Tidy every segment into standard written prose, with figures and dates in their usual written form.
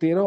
13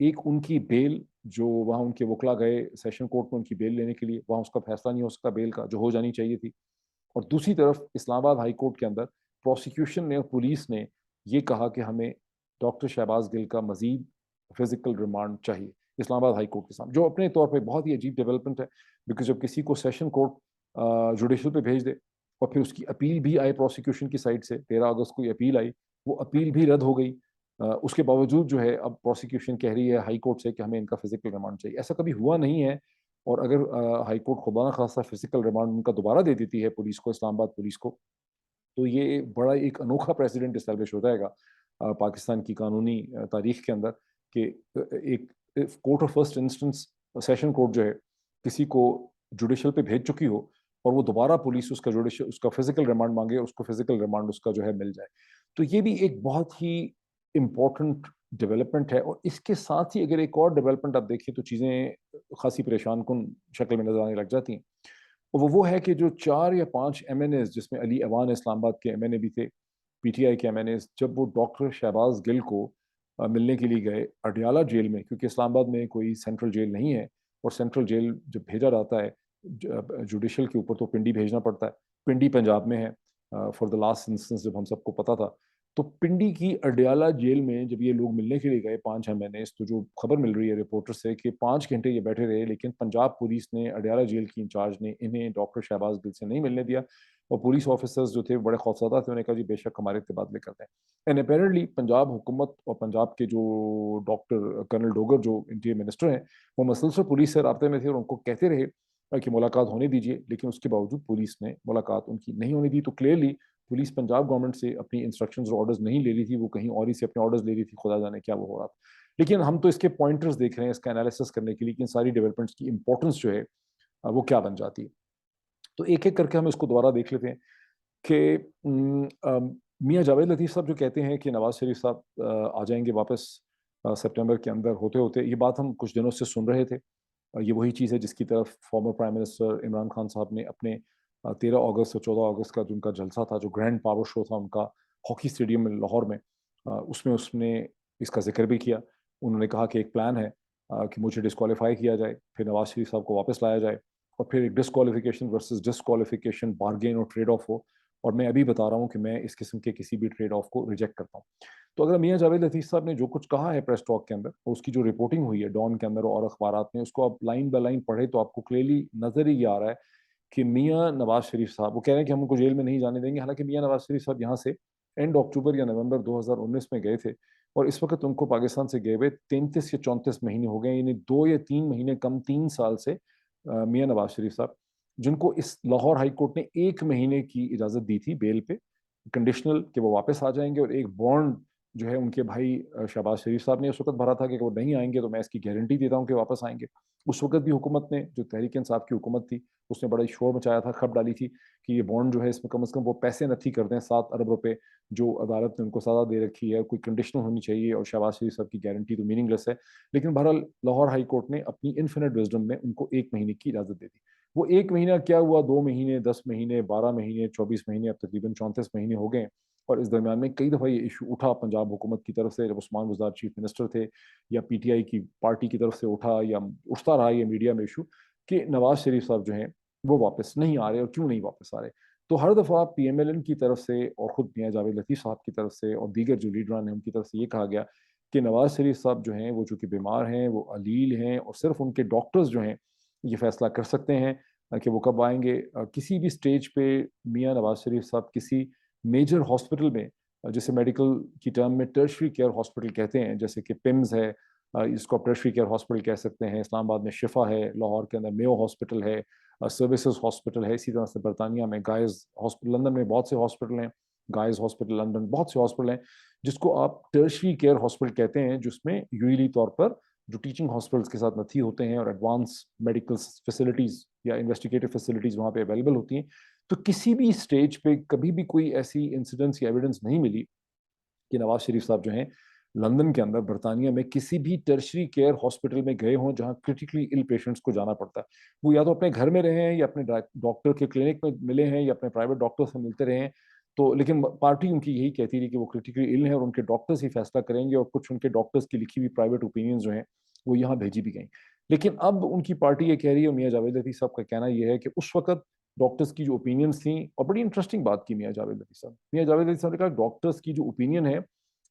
ایک ان کی بیل جو وہاں ان کے وکلا گئے سیشن کورٹ میں ان کی بیل لینے کے لیے, وہاں اس کا فیصلہ نہیں ہو سکتا بیل کا جو ہو جانی چاہیے تھی. اور دوسری طرف اسلام آباد ہائی کورٹ کے اندر پروسیکیوشن نے اور پولیس نے یہ کہا کہ ہمیں ڈاکٹر شہباز گل کا مزید فزیکل ریمانڈ چاہیے اسلام آباد ہائی کورٹ کے سامنے, جو اپنے طور پہ بہت ہی عجیب ڈیولپمنٹ ہے. بیکاز جب کسی کو سیشن کورٹ جوڈیشل پہ بھیج دے اور پھر اس کی اپیل بھی آئے پروسیکیوشن کی سائڈ سے, 13 اگست کو یہ اپیل آئی, وہ اپیل بھی رد ہو گئی, اس کے باوجود جو ہے اب پروسیکیوشن کہہ رہی ہے ہائی کورٹ سے کہ ہمیں ان کا فزیکل ریمانڈ چاہیے. ایسا کبھی ہوا نہیں ہے. اور اگر ہائی کورٹ خدا نخواستہ فزیکل ریمانڈ ان کا دوبارہ دے دیتی ہے پولیس کو, اسلام آباد پولیس کو, تو یہ بڑا ایک انوکھا پریسیڈنٹ اسٹیبلش ہو جائے گا پاکستان کی قانونی تاریخ کے اندر کہ ایک court of first instance session court جو ہے کسی کو جوڈیشل پہ بھیج چکی ہو اور وہ دوبارہ پولیس اس کا جوڈیشل اس کا فزیکل ریمانڈ مانگے, اس کو فزیکل ریمانڈ اس کا جو ہے مل جائے. تو یہ بھی ایک بہت ہی امپورٹنٹ ڈیولپمنٹ ہے. اور اس کے ساتھ ہی اگر ایک اور ڈیولپمنٹ آپ دیکھیں تو چیزیں خاصی پریشان کن شکل میں نظر آنے لگ جاتی ہیں. وہ ہے کہ جو 4 یا 5 ایم این ایز جس میں علی ایوان اسلام آباد کے ایم این اے بھی تھے, پی ٹی آئی کے ایم این ایز, جب وہ ڈاکٹر شہباز گل کو ملنے کے لیے گئے اڈیالہ جیل میں, کیونکہ اسلام آباد میں کوئی سینٹرل جیل نہیں ہے اور سینٹرل جیل جب بھیجا جاتا ہے جوڈیشل کے اوپر تو پنڈی بھیجنا پڑتا ہے. پنڈی پنجاب میں ہے فار دا لاسٹ انسٹنس جب ہم سب کو پتا تھا. تو پنڈی کی اڈیالہ جیل میں جب یہ لوگ ملنے کے لیے گئے 5 ایم این ایز, تو جو خبر مل رہی ہے رپورٹر سے کہ 5 گھنٹے یہ بیٹھے رہے, لیکن پنجاب پولیس نے اڈیالہ جیل کی انچارج نے انہیں ڈاکٹر شہباز گل سے نہیں ملنے دیا. اور پولیس آفیسرز جو تھے بڑے خوفزدہ تھے, انہوں نے کہا جی بے شک ہمارے تبادلے کرتے ہیں. اینڈ اپیرنٹلی پنجاب حکومت اور پنجاب کے جو ڈاکٹر کرنل ڈوگر جو انٹیریئر منسٹر ہیں وہ مسلسل پولیس سے رابطے میں تھے اور ان کو کہتے رہے کہ ملاقات ہونے دیجیے, لیکن اس کے باوجود پولیس نے ملاقات ان کی نہیں ہونے دی. تو کلیئرلی پولیس پنجاب گورنمنٹ سے اپنی انسٹرکشنز اور آرڈرز نہیں لے رہی تھی, وہ کہیں اور ہی سے اپنے آرڈرز لے رہی تھی, خدا جانے کیا وہ ہو رہا تھا. لیکن ہم تو اس کے پوائنٹرز دیکھ رہے ہیں اس کا انالیسس کرنے کے لیے کہ ان ساری ڈیولپمنٹس کی امپورٹنس جو ہے وہ کیا بن جاتی ہے. تو ایک ایک کر کے ہم اس کو دوبارہ دیکھ لیتے ہیں کہ میاں جاوید لطیف صاحب جو کہتے ہیں کہ نواز شریف صاحب آ جائیں گے واپس سپٹمبر کے اندر ہوتے ہوتے, یہ بات ہم کچھ دنوں سے سن رہے تھے. یہ وہی چیز ہے جس کی طرف former prime minister Imran Khan صاحب نے اپنے 13 اگست اور 14 اگست کا جو ان کا جلسہ تھا, جو گرینڈ پاور شو تھا ان کا ہاکی اسٹیڈیم میں لاہور میں, اس نے اس کا ذکر بھی کیا. انہوں نے کہا کہ ایک پلان ہے کہ مجھے ڈسکوالیفائی کیا جائے, پھر نواز شریف صاحب کو واپس لایا جائے, اور پھر ایک ڈسکوالیفیکیشن ورسز ڈسکوالیفیکیشن بارگین اور ٹریڈ آف ہو. اور میں ابھی بتا رہا ہوں کہ میں اس قسم کے کسی بھی ٹریڈ آف کو ریجیکٹ کرتا ہوں. تو اگر میاں جاوید لطیف صاحب نے جو کچھ کہا ہے پریس ٹاک کے اندر, اور اس کی جو رپورٹنگ ہوئی ہے ڈان کے اندر اور اخبارات میں, اس کو آپ لائن بائی لائن پڑھے تو آپ کو کلیئرلی نظر ہی یہ آ رہا ہے کہ میاں نواز شریف صاحب وہ کہہ رہے ہیں کہ ہم ان کو جیل میں نہیں جانے دیں گے. حالانکہ میاں نواز شریف صاحب یہاں سے اینڈ اکتوبر یا نومبر 2019 میں گئے تھے, اور اس وقت ان کو پاکستان سے گئے ہوئے 33 یا 34 مہینے ہو گئے, یعنی 2 یا 3 مہینے کم 3 سال سے میاں نواز شریف صاحب, جن کو اس لاہور ہائی کورٹ نے 1 مہینے کی اجازت دی تھی بیل پہ کنڈیشنل کہ وہ واپس آ جائیں گے, اور ایک بانڈ جو ہے ان کے بھائی شہباز شریف صاحب نے اس وقت بھرا تھا کہ وہ نہیں آئیں گے تو میں اس کی گارنٹی دیتا ہوں کہ واپس آئیں گے. اس وقت بھی حکومت نے, جو تحریک انصاف کی حکومت تھی, اس نے بڑا شور مچایا تھا, خب ڈالی تھی کہ یہ بانڈ جو ہے اس میں کم از کم وہ پیسے نہ کر دیں 7 ارب روپے جو عدالت نے ان کو سزا دے رکھی ہے, کوئی کنڈیشنل ہونی چاہیے, اور شہباز شریف صاحب کی گارنٹی تو میننگ لیس ہے. لیکن بہرحال لاہور ہائی کورٹ نے اپنی انفینٹ وزڈم میں ان کو 1 مہینے کی اجازت دے دی. وہ 1 مہینہ کیا ہوا, 2 مہینے, 10 مہینے, 12 مہینے, 24 مہینے, اب تقریباً 34 مہینے ہو گئے. اور اس درمیان میں کئی دفعہ یہ ایشو اٹھا پنجاب حکومت کی طرف سے, جب عثمان وزار چیف منسٹر تھے, یا پی ٹی آئی کی پارٹی کی طرف سے اٹھا, یا اٹھتا رہا یہ میڈیا میں ایشو کہ نواز شریف صاحب جو ہیں وہ واپس نہیں آ رہے, اور کیوں نہیں واپس آ رہے. تو ہر دفعہ پی ایم ایل این کی طرف سے اور خود میاں جاوید لطیف صاحب کی طرف سے اور دیگر جو لیڈران ہیں ان کی طرف سے یہ کہا گیا کہ نواز شریف صاحب جو ہیں وہ چونکہ بیمار ہیں, وہ علیل ہیں, اور صرف ان کے ڈاکٹرز جو ہیں یہ فیصلہ کر سکتے ہیں کہ وہ کب آئیں گے. کسی بھی سٹیج پہ میاں نواز شریف صاحب کسی میجر ہاسپٹل میں, جسے میڈیکل کی ٹرم میں ٹرشری کیئر ہاسپٹل کہتے ہیں, جیسے کہ پمز ہے, اس کو ٹرشری کیئر ہاسپٹل کہہ سکتے ہیں, اسلام آباد میں شفا ہے, لاہور کے اندر میو ہاسپٹل ہے, سروسز ہاسپٹل ہے, اسی طرح سے برطانیہ میں گائز ہاسپٹل, لندن میں بہت سے ہاسپٹل ہیں, گائز ہاسپٹل لندن, بہت سے ہاسپٹل ہیں جس کو آپ ٹرشری کیئر ہاسپٹل کہتے ہیں, جس میں یوزلی طور پر جو ٹیچنگ ہاسپٹلس کے ساتھ نتھی ہوتے ہیں اور ایڈوانس میڈیکل فیسلٹیز یا انویسٹیگیٹو فیسلٹیز وہاں پہ اویلیبل ہوتی ہیں. تو کسی بھی سٹیج پہ کبھی بھی کوئی ایسی انسیڈنس یا ایویڈنس نہیں ملی کہ نواز شریف صاحب جو ہیں لندن کے اندر برطانیہ میں کسی بھی ٹرشری کیئر ہاسپٹل میں گئے ہوں جہاں کرٹیکلی ال پیشنٹس کو جانا پڑتا ہے. وہ یا تو اپنے گھر میں رہے ہیں, یا اپنے ڈاکٹر کے کلینک میں ملے ہیں, یا اپنے پرائیویٹ ڈاکٹر سے ملتے رہے ہیں, تو لیکن پارٹی ان کی یہی کہتی رہی کہ وہ کریٹیکلی ال ہیں اور ان کے ڈاکٹرز ہی فیصلہ کریں گے، اور کچھ ان کے ڈاکٹرز کی لکھی ہوئی پرائیویٹ اوپینینز جو ہیں وہ یہاں بھیجی بھی گئیں. لیکن اب ان کی پارٹی یہ کہہ رہی ہے، اور میاں جاوید لطیف صاحب کا کہنا یہ ہے کہ اس وقت ڈاکٹرز کی جو اوپینینز تھیں، اور بڑی انٹرسٹنگ بات کی میاں جاوید لطیف صاحب، نے کہا ڈاکٹرز کی جو اوپینین ہے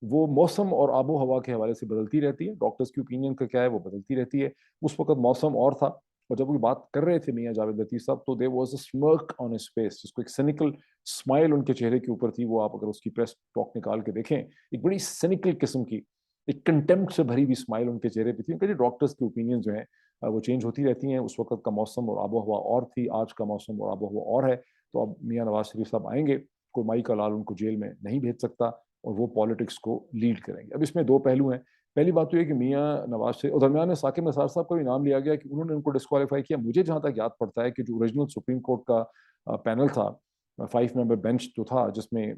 وہ موسم اور آب و ہوا کے حوالے سے بدلتی رہتی ہے. ڈاکٹرز کی اوپینین کا کیا ہے، وہ بدلتی رہتی ہے. اس وقت موسم اور تھا، اور جب وہ بات کر رہے تھے میاں جاوید لطیف صاحب تو there was a smirk on his face، جس کو ایک سینیکل اسمائل ان کے چہرے کے اوپر تھی. وہ آپ اگر اس کی پریس ٹاک نکال کے دیکھیں، ایک بڑی سینیکل قسم کی ایک کنٹمپٹ سے بھری ہوئی اسمائل ان کے چہرے پہ تھی. ان کے ڈاکٹرز کی اوپینین جو ہیں وہ چینج ہوتی رہتی ہیں. اس وقت کا موسم اور آب و ہوا اور تھی، آج کا موسم اور آب و ہوا اور ہے. تو اب میاں نواز شریف صاحب آئیں گے، کوئی مائی کا لال ان کو جیل میں نہیں بھیج سکتا، اور وہ پالیٹکس کو لیڈ کریں گے. اب اس میں دو پہلو ہیں. پہلی بات تو یہ کہ میاں نواز شریف، اور درمیان میں ثاقب نثار صاحب کا بھی نام لیا گیا کہ انہوں نے ان کو ڈسکوالیفائی کیا. مجھے جہاں تک یاد پڑتا ہے کہ جو اوریجنل سپریم کورٹ کا پینل تھا، 5 ممبر بینچ جو تھا، جس میں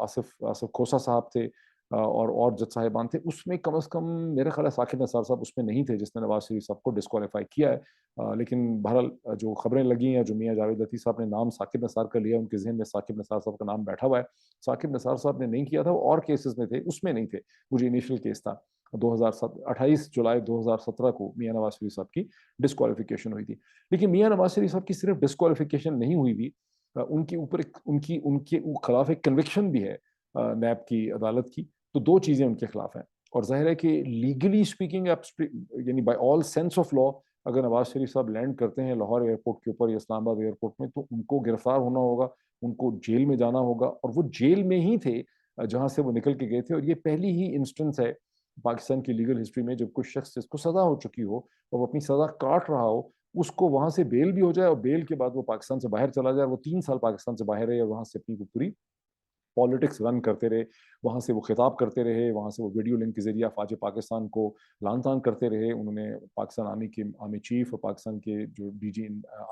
آصف کھوسہ صاحب تھے اور جج صاحبان تھے، اس میں کم از کم میرے خیال ہے ثاقب نثار صاحب اس میں نہیں تھے جس نے نواز شریف صاحب کو ڈسکوالیفائی کیا ہے. لیکن بہرحال جو خبریں لگی ہیں، جو میاں جاوید لطیف صاحب نے نام ثاقب نثار کا لیا، ان کے ذہن میں ثاقب نثار صاحب کا نام بیٹھا ہوا ہے. ثاقب نثار صاحب نے نہیں کیا تھا، وہ اور کیسز میں تھے، اس میں نہیں تھے. مجھے انیشل کیس تھا 28 جولائی 2017 کو میاں نواز شریف صاحب کی ڈسکوالیفیکیشن ہوئی تھی. لیکن میاں نواز شریف صاحب کی صرف ڈسکوالیفیکیشن نہیں ہوئی تھی، ان کے اوپر ان کے خلاف ایک کنوکشن بھی ہے نیب کی عدالت کی. تو دو چیزیں ان کے خلاف ہیں، اور ظاہر ہے کہ لیگلی اسپیکنگ یعنی by all sense of law اگر نواز شریف صاحب لینڈ کرتے ہیں لاہور ایئرپورٹ کے اوپر یا اسلام آباد ایئرپورٹ میں، تو ان کو گرفتار ہونا ہوگا، ان کو جیل میں جانا ہوگا. اور وہ جیل میں ہی تھے جہاں سے وہ نکل کے گئے تھے. اور یہ پہلی ہی انسٹنس ہے پاکستان کی لیگل ہسٹری میں جب کوئی شخص جس کو سزا ہو چکی ہو اور وہ اپنی سزا کاٹ رہا ہو، اس کو وہاں سے بیل بھی ہو جائے، اور بیل کے بعد وہ پاکستان سے باہر چلا جائے. وہ 3 سال پاکستان سے باہر رہے اور وہاں سے اپنی پوری پالیٹکس رن کرتے رہے، وہاں سے وہ خطاب کرتے رہے، وہاں سے وہ ویڈیو لنک کے ذریعہ فوج پاکستان کو لان تان کرتے رہے. انہوں نے پاکستان آرمی چیف اور پاکستان کے جو ڈی جی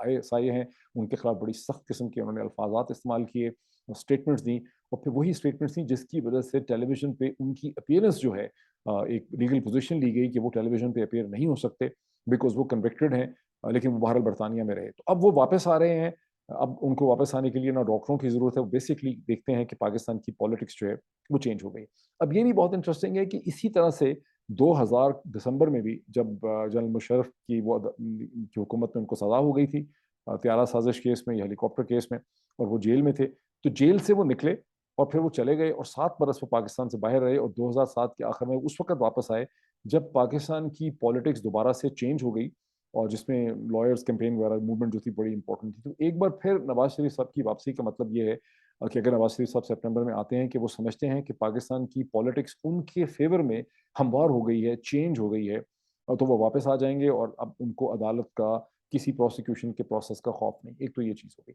ISI ہیں ان کے خلاف بڑی سخت قسم کے انہوں نے الفاظات استعمال کیے، اسٹیٹمنٹس دیں. اور پھر وہی اسٹیٹمنٹس تھیں جس کی وجہ سے ٹیلی ویژن پہ ان کی اپیئرنس جو ہے، ایک لیگل پوزیشن لی گئی کہ وہ ٹیلی ویژن پہ اپیئر نہیں ہو سکتے بیکاز وہ کنوکٹڈ ہیں. لیکن وہ بہرحال برطانیہ میں رہے. تو اب وہ واپس آ رہے ہیں. اب ان کو واپس آنے کے لیے نہ ڈاکٹروں کی ضرورت ہے، وہ بیسکلی دیکھتے ہیں کہ پاکستان کی پالیٹکس جو ہے وہ چینج ہو گئی. اب یہ بھی بہت انٹرسٹنگ ہے کہ اسی طرح سے 2000 دسمبر میں بھی جب جنرل مشرف کی حکومت میں ان کو سزا ہو گئی تھی طیارہ سازش کیس میں یا ہیلی کاپٹر کیس میں، اور وہ جیل میں تھے، تو جیل سے وہ نکلے اور پھر وہ چلے گئے اور 7 برس وہ پاکستان سے باہر رہے. اور 2007 کے آخر میں اس وقت واپس آئے جب پاکستان کی پالیٹکس دوبارہ سے چینج ہو گئی، اور جس میں لائرز کیمپین وغیرہ موومنٹ جو تھی بڑی امپورٹنٹ تھی. تو ایک بار پھر نواز شریف صاحب کی واپسی کا مطلب یہ ہے کہ اگر نواز شریف صاحب سپٹمبر میں آتے ہیں کہ وہ سمجھتے ہیں کہ پاکستان کی پالیٹکس ان کے فیور میں ہموار ہو گئی ہے، چینج ہو گئی ہے، تو وہ واپس آ جائیں گے اور اب ان کو عدالت کا کسی پروسیکیوشن کے پروسیس کا خوف نہیں. ایک تو یہ چیز ہو گئی.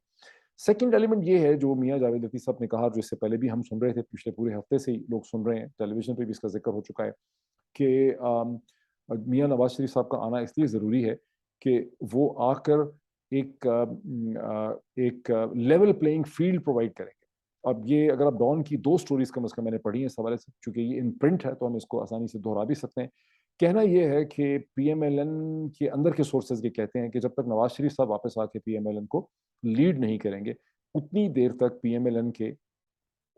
سیکنڈ ایلیمنٹ یہ ہے جو میاں جاوید لطیف صاحب نے کہا، جو اس سے پہلے بھی ہم سن رہے تھے، پچھلے پورے ہفتے سے ہی لوگ سن رہے ہیں، ٹیلی ویژن پہ بھی اس کا ذکر ہو چکا ہے کہ میاں نواز شریف صاحب کا آنا اس لیے ضروری ہے کہ وہ آ کر ایک لیول پلینگ فیلڈ پرووائڈ کریں گے. اب یہ اگر آپ ڈان کی 2 سٹوریز کم از کم میں نے پڑھی ہیں اس حوالے سے، چونکہ یہ ان پرنٹ ہے تو ہم اس کو آسانی سے دہرا بھی سکتے ہیں. کہنا یہ ہے کہ PMLN کے اندر کے سورسز یہ کہتے ہیں کہ جب تک نواز شریف صاحب واپس آ کے PMLN کو لیڈ نہیں کریں گے، اتنی دیر تک PMLN کے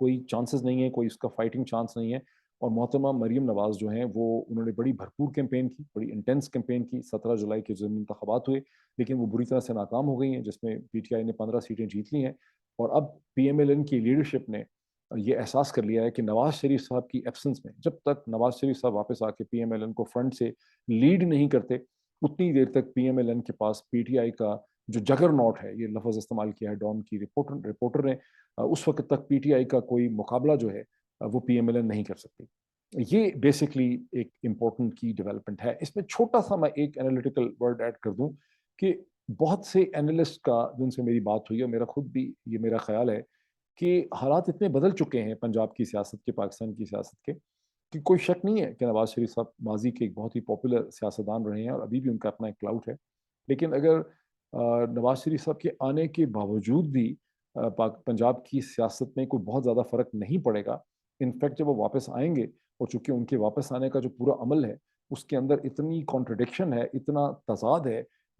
کوئی چانسز نہیں ہے، کوئی اس کا فائٹنگ چانس نہیں ہے. اور محترمہ مریم نواز جو ہیں وہ انہوں نے بڑی بھرپور کیمپین کی، بڑی انٹینس کیمپین کی. 17 جولائی کے ضمنی انتخابات ہوئے لیکن وہ بری طرح سے ناکام ہو گئی ہیں، جس میں PTI نے 15 سیٹیں جیت لی ہیں. اور اب PMLN کی لیڈرشپ نے یہ احساس کر لیا ہے کہ نواز شریف صاحب کی ایبسنس میں، جب تک نواز شریف صاحب واپس آ کے PMLN کو فرنٹ سے لیڈ نہیں کرتے، اتنی دیر تک PMLN کے پاس PTI کا جو جگر ناٹ ہے، یہ لفظ استعمال کیا ہے ڈان کی رپورٹر نے، اس وقت تک PTI کا کوئی مقابلہ جو ہے وہ PMLN نہیں کر سکتی. یہ بیسکلی ایک امپورٹنٹ کی ڈیولپمنٹ ہے. اس میں چھوٹا سا میں ایک انالیٹیکل ورڈ ایڈ کر دوں کہ بہت سے اینالسٹ کا جن سے میری بات ہوئی ہے، میرا خود بھی یہ میرا خیال ہے کہ حالات اتنے بدل چکے ہیں پنجاب کی سیاست کے، پاکستان کی سیاست کے، کہ کوئی شک نہیں ہے کہ نواز شریف صاحب ماضی کے ایک بہت ہی پاپولر سیاستدان رہے ہیں اور ابھی بھی ان کا اپنا ایک کلاؤٹ ہے. لیکن اگر نواز شریف صاحب کے آنے کے باوجود بھی پنجاب کی سیاست میں کوئی بہت زیادہ فرق نہیں پڑے گا. انفیکٹ جب وہ واپس آئیں گے، اور چونکہ ان کے واپس آنے کا جو پورا عمل ہے اس کے اندر اتنی کانٹرڈکشن ہے، اتنا تضاد ہے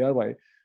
ARY,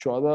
14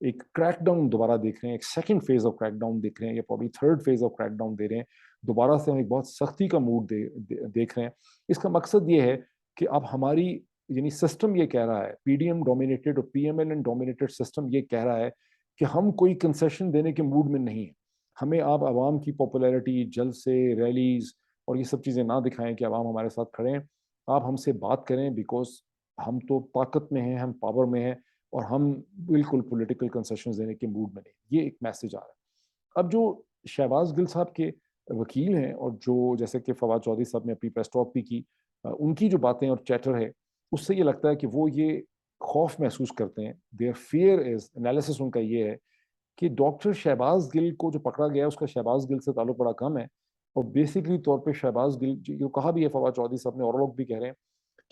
ایک کریک ڈاؤن دوبارہ دیکھ رہے ہیں, ایک second phase of crackdown دیکھ رہے ہیں, یا probably third phase of crackdown دے رہے ہیں. دوبارہ سے ہم ایک بہت سختی کا موڈ دیکھ رہے ہیں. اس کا مقصد یہ ہے کہ اب ہماری یعنی سسٹم یہ کہہ رہا ہے, پی ڈی ایم ڈومینیٹڈ اور P M L N dominated system یہ کہہ رہا ہے کہ ہم کوئی کنسیشن دینے کے موڈ میں نہیں ہیں. ہمیں آپ عوام کی پاپولیرٹی, جلسے, ریلیز اور یہ سب چیزیں نہ دکھائیں کہ عوام ہمارے ساتھ کھڑے ہیں. آپ ہم سے بات کریں, بیکاز ہم تو طاقت میں ہیں, ہم پاور میں ہیں, اور ہم بالکل پولیٹیکل کنسیشن دینے کے موڈ میں نہیں. یہ ایک میسج آ رہا ہے. اب جو شہباز گل صاحب کے وکیل ہیں, اور جو جیسے کہ فواد چودھری صاحب نے اپنی پریس ٹاک بھی کی, ان کی جو باتیں اور چیٹر ہے, اس سے یہ لگتا ہے کہ وہ یہ خوف محسوس کرتے ہیں. دیئر فیئر از, انالیسس ان کا یہ ہے کہ ڈاکٹر شہباز گل کو جو پکڑا گیا ہے اس کا شہباز گل سے تعلق بڑا کم ہے. اور بیسکلی طور پہ شہباز گل, جو کہا بھی ہے فواد چودھری صاحب نے اور لوگ بھی کہہ رہے ہیں,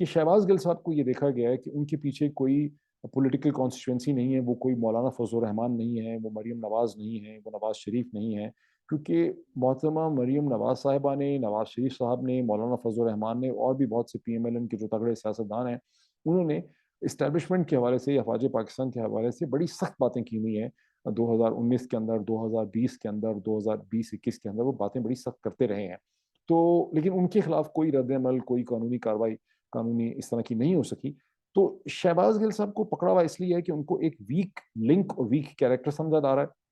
کہ شہباز گل صاحب کو یہ دیکھا گیا ہے کہ ان کے پیچھے کوئی پولیٹیکل کانسٹیچوئنسی نہیں ہے. وہ کوئی مولانا فضل الرحمان نہیں ہے, وہ مریم نواز نہیں ہے, وہ نواز شریف نہیں ہے. کیونکہ محترمہ مریم نواز صاحبہ نے, نواز شریف صاحب نے, مولانا فضل الرحمان نے, اور بھی بہت سے پی ایم ایل این کے جو تگڑے سیاستدان ہیں, انہوں نے اسٹیبلشمنٹ کے حوالے سے, افواج پاکستان کے حوالے سے بڑی سخت باتیں کی ہوئی ہیں. 2019 کے اندر, 2020 کے اندر, 2020-21 کے اندر وہ باتیں بڑی سخت کرتے رہے ہیں. تو لیکن ان کے خلاف کوئی رد عمل, کوئی قانونی کاروائی قانونی اس طرح کی نہیں ہو سکی. تو شہباز گل صاحب کو پکڑا ہوا اس لیے ہے کہ ان کو ایک ویک لنک اور ویک کیریکٹر سمجھا جا رہا ہے.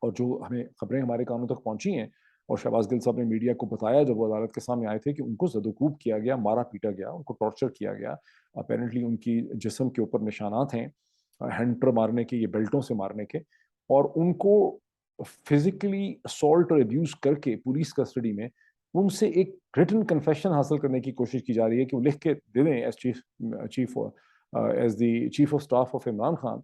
اور جو ہمیں خبریں ہمارے کانوں تک پہنچی ہیں, اور شہباز گل صاحب نے میڈیا کو بتایا جب وہ عدالت کے سامنے آئے تھے, کہ ان کو زدوکوب کیا گیا, مارا پیٹا گیا, ان کو ٹارچر کیا گیا. اپیرنٹلی ان کی جسم کے اوپر نشانات ہیں ہینڈر مارنے کے, یہ بیلٹوں سے مارنے کے, اور ان کو فزیکلی اسالٹ اور ابیوز کر کے پولیس کسٹڈی میں ان سے ایک ریٹن کنفیشن حاصل کرنے کی کوشش کی جا رہی ہے کہ وہ لکھ کے دے دیں as the chief of staff of Imran Khan,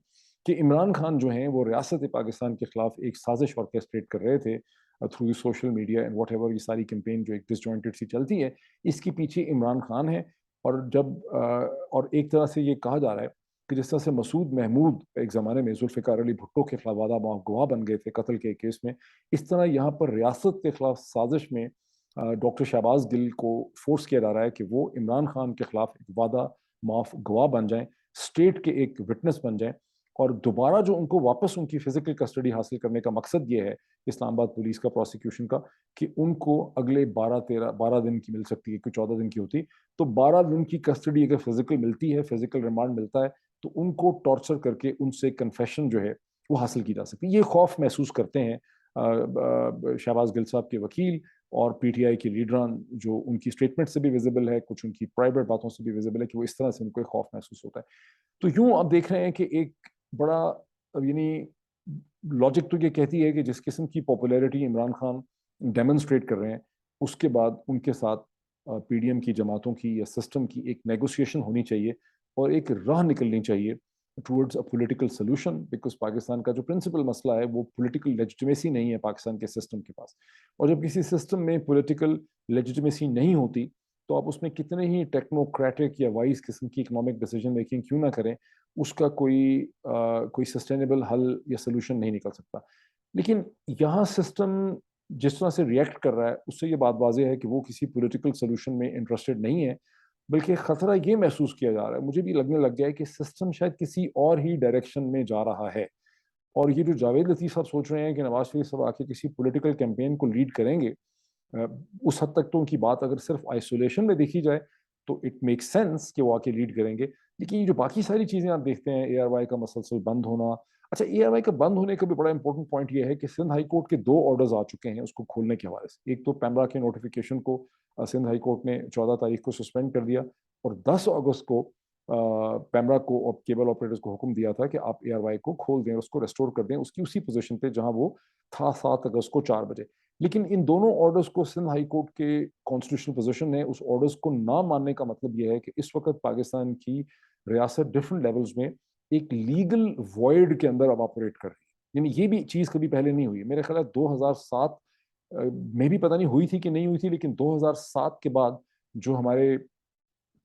کہ عمران خان جو ہیں وہ ریاست پاکستان کے خلاف ایک سازش آرکیسٹریٹ کر رہے تھے through the social media and what ever. یہ ساری کیمپین جو ایک ڈس جوائنٹڈ سی چلتی ہے, اس کے پیچھے عمران خان ہے. اور ایک طرح سے یہ کہا جا رہا ہے کہ جس طرح سے مسعود محمود ایک زمانے میں ذوالفقار علی بھٹو کے خلاف وعدہ گواہ بن گئے تھے قتل کے کیس میں, اس طرح یہاں پر ریاست کے خلاف سازش میں ڈاکٹر شہباز گل کو فورس کیا جا رہا ہے کہ وہ عمران خان کے خلاف ایک وعدہ معاف گواہ بن جائیں, اسٹیٹ کے ایک وٹنس بن جائیں, اور دوبارہ جو ان کو واپس ان کی فزیکل کسٹڈی حاصل کرنے کا مقصد یہ ہے اسلام آباد پولیس کا, پروسیکیوشن کا, کہ ان کو اگلے 12 دن کی مل سکتی ہے, کہ 14 دن کی ہوتی, تو 12 دن کی کسٹڈی اگر فزیکل ملتی ہے, فزیکل ریمانڈ ملتا ہے, تو ان کو ٹارچر کر کے ان سے کنفیشن جو ہے وہ حاصل کی جا سکتی. یہ خوف محسوس کرتے ہیں شہباز گل صاحب کے وکیل اور پی ٹی آئی کے لیڈران, جو ان کی اسٹیٹمنٹ سے بھی ویزیبل ہے, کچھ ان کی پرائیویٹ باتوں سے بھی ویزیبل ہے, کہ وہ اس طرح سے ان کو خوف محسوس ہوتا ہے. تو یوں آپ دیکھ رہے ہیں کہ ایک بڑا یعنی لاجک تو یہ کہتی ہے کہ جس قسم کی پاپولیرٹی عمران خان ڈیمونسٹریٹ کر رہے ہیں, اس کے بعد ان کے ساتھ پی ڈی ایم کی جماعتوں کی یا سسٹم کی ایک نیگوسیشن ہونی چاہیے, اور ایک راہ نکلنی چاہیے towards a political solution. Because Pakistan کا جو پرنسپل مسئلہ ہے وہ پولیٹیکل لیجیٹمیسی نہیں ہے پاکستان کے سسٹم کے پاس, اور جب کسی سسٹم میں پولیٹیکل لیجیٹمیسی نہیں ہوتی تو آپ اس میں کتنے ہی ٹیکنوکریٹک یا وائز قسم کی اکنامک ڈیسیجن میکنگ کیوں نہ کریں, اس کا کوئی سسٹینیبل حل یا سولوشن نہیں نکل سکتا. لیکن یہاں سسٹم جس طرح سے ریئیکٹ کر رہا ہے, اس سے یہ بات واضح ہے کہ وہ کسی پولیٹیکل سولوشن میں انٹرسٹڈ نہیں ہے, بلکہ خطرہ یہ محسوس کیا جا رہا ہے, مجھے بھی لگنے لگ گیا ہے کہ سسٹم شاید کسی اور ہی ڈائریکشن میں جا رہا ہے. اور یہ جو جاوید لطیف صاحب سوچ رہے ہیں کہ نواز شریف صاحب آ کے کسی پولیٹیکل کیمپین کو لیڈ کریں گے, اس حد تک تو ان کی بات اگر صرف آئسولیشن میں دیکھی جائے تو اٹ میک سینس کہ وہ آ کے لیڈ کریں گے. لیکن یہ جو باقی ساری چیزیں آپ دیکھتے ہیں, اے آر وائی کا مسلسل بند ہونا, اچھا اے آر وائی کا بند ہونے کا بھی بڑا امپورٹنٹ پوائنٹ یہ ہے کہ سندھ ہائی کورٹ کے 2 آرڈرز آ چکے ہیں اس کو کھولنے کے حوالے سے. ایک تو پیمرا کے نوٹیفیکیشن کو سندھ ہائی کورٹ نے 14 تاریخ کو سسپینڈ کر دیا, اور 10 اگست کو پیمرا کو اور کیبل آپریٹرز کو حکم دیا تھا کہ آپ اے آر وائی کو کھول دیں, اس کو ریسٹور کر دیں اس کی اسی پوزیشن پہ جہاں وہ تھا 7 اگست کو 4 بجے. لیکن ان دونوں آرڈرز کو سندھ ہائی کورٹ کے کانسٹیٹیوشنل پوزیشن نے اس آرڈرز کو نہ ماننے کا مطلب یہ ہے کہ اس وقت پاکستان کی ریاست ڈفرنٹ لیولز میں ایک لیگل وائڈ کے اندر اب آپریٹ کر رہی ہے. یعنی یہ بھی چیز کبھی پہلے نہیں ہوئی. میرے خیال ہے 2007 میں بھی پتہ نہیں ہوئی تھی کہ نہیں ہوئی تھی, لیکن 2007 کے بعد جو ہمارے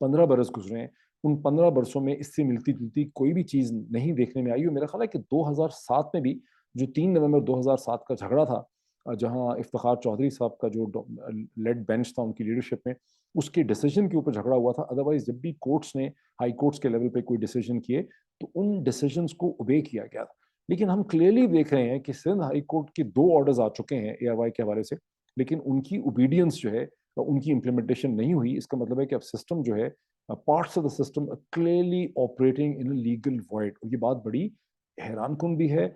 15 برس گزرے ہیں, ان 15 برسوں میں اس سے ملتی جلتی کوئی بھی چیز نہیں دیکھنے میں آئی. اور میرا خیال ہے کہ 2007 میں بھی جو 3 نومبر 2007 کا جھگڑا تھا, جہاں افتخار چودھری صاحب کا جو لیڈ بینچ تھا ان کی لیڈرشپ میں, اس کے ڈیسیجن کے اوپر جھگڑا ہوا تھا. ادروائز جب بھی کورٹس نے ہائی کورٹس کے لیول پہ کوئی ڈیسیجن کیے تو ان ڈیسیجنز کو اوبے کیا گیا تھا. لیکن ہم کلیئرلی دیکھ رہے ہیں کہ سندھ ہائی کورٹ کے 2 آرڈرز آ چکے ہیں ARY کے حوالے سے، لیکن ان کی اوبیڈینس جو ہے ان کی امپلیمنٹیشن نہیں ہوئی. اس کا مطلب ہے کہ اب سسٹم جو ہے parts of the system clearly operating illegal wide. اور یہ بات بڑی حیران کن بھی ہے،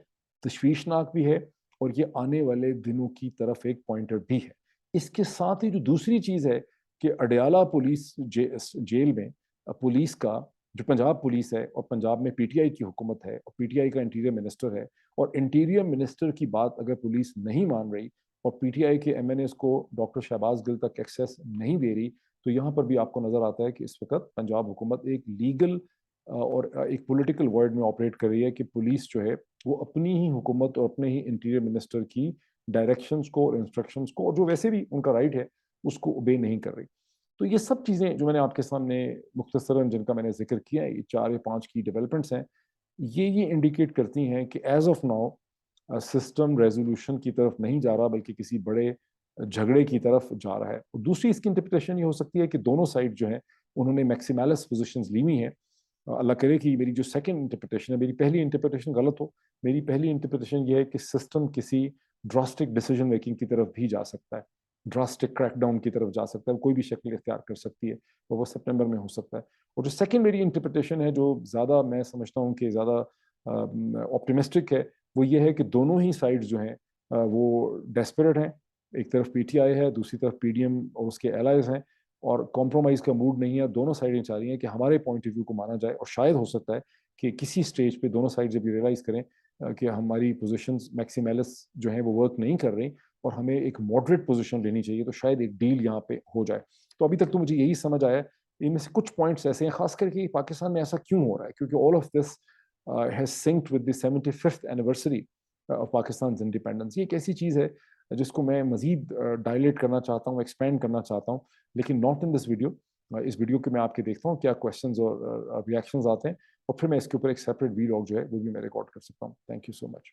تشویشناک بھی ہے، اور یہ آنے والے دنوں کی طرف ایک پوائنٹر بھی ہے. اس کے ساتھ ہی جو دوسری چیز ہے کہ اڈیالہ پولیس جیل میں پولیس کا جو پنجاب پولیس ہے، اور پنجاب میں PTI کی حکومت ہے، اور PTI کا انٹیریئر منسٹر ہے، اور انٹیریئر منسٹر کی بات اگر پولیس نہیں مان رہی اور PTI کے MNAs کو ڈاکٹر شہباز گل تک ایکسیس نہیں دے رہی، تو یہاں پر بھی آپ کو نظر آتا ہے کہ اس وقت پنجاب حکومت ایک لیگل اور ایک پولیٹیکل ورلڈ میں آپریٹ کر رہی ہے کہ پولیس جو ہے وہ اپنی ہی حکومت اور اپنے ہی انٹیریئر منسٹر کی ڈائریکشنز کو اور انسٹرکشنز کو، اور جو ویسے بھی ان کا رائٹ ہے، اس کو اوبے نہیں کر رہی. تو یہ سب چیزیں جو میں نے آپ کے سامنے مختصراً جن کا میں نے ذکر کیا ہے، یہ 4 یا 5 کی ڈیولپمنٹس ہیں، یہ انڈیکیٹ کرتی ہیں کہ as of now system resolution کی طرف نہیں جا رہا، بلکہ کسی بڑے جھگڑے کی طرف جا رہا ہے. اور دوسری اس کی انٹرپریٹیشن یہ ہو سکتی ہے کہ دونوں سائڈ جو ہیں انہوں نے میکسیملس پوزیشنز لی ہوئی ہیں. اللہ کرے کہ میری جو سیکنڈ انٹرپریٹیشن ہے، میری پہلی انٹرپریٹیشن غلط ہو. میری پہلی انٹرپریٹیشن یہ ہے کہ سسٹم کسی ڈراسٹک ڈیسیجن میکنگ کی طرف بھی جا سکتا ہے، ڈراسٹک کریک ڈاؤن کی طرف جا سکتا ہے، کوئی بھی شکل اختیار کر سکتی ہے، اور وہ سپٹمبر میں ہو سکتا ہے. اور جو سیکنڈ میری انٹرپریٹیشن ہے، جو زیادہ میں سمجھتا ہوں کہ زیادہ آپٹیمسٹک ہے، وہ یہ ہے کہ دونوں ہی سائڈز جو ہیں وہ ڈیسپریٹ ہیں. ایک طرف PTI ہے، دوسری طرف PDM اور اس کے الائز ہیں، اور کمپرومائز کا موڈ نہیں ہے. دونوں سائڈیں چاہ رہی ہیں کہ ہمارے پوائنٹ آف ویو کو مانا جائے، اور شاید ہو سکتا ہے کہ کسی سٹیج پہ دونوں سائڈ جب یہ ریئلائز کریں کہ ہماری پوزیشنز میکسیملس جو ہیں وہ ورک نہیں کر رہی اور ہمیں ایک ماڈریٹ پوزیشن لینی چاہیے، تو شاید ایک ڈیل یہاں پہ ہو جائے. تو ابھی تک تو مجھے یہی سمجھ آیا. ان میں سے کچھ پوائنٹس ایسے ہیں، خاص کر کے پاکستان میں ایسا کیوں ہو رہا ہے، کیونکہ all of this has synced with the 75th anniversary of Pakistan's independence. یہ ایک ایسی چیز ہے جس کو میں مزید ڈائلیٹ کرنا چاہتا ہوں، ایکسپینڈ کرنا چاہتا ہوں، لیکن ناٹ ان دس ویڈیو. اس ویڈیو کے میں آپ کے دیکھتا ہوں کیا کویشچنز اور ریئیکشنز آتے ہیں، اور پھر میں اس کے اوپر ایک سیپریٹ ویلاگ جو ہے وہ بھی میں ریکارڈ کر سکتا ہوں. Thank you so much.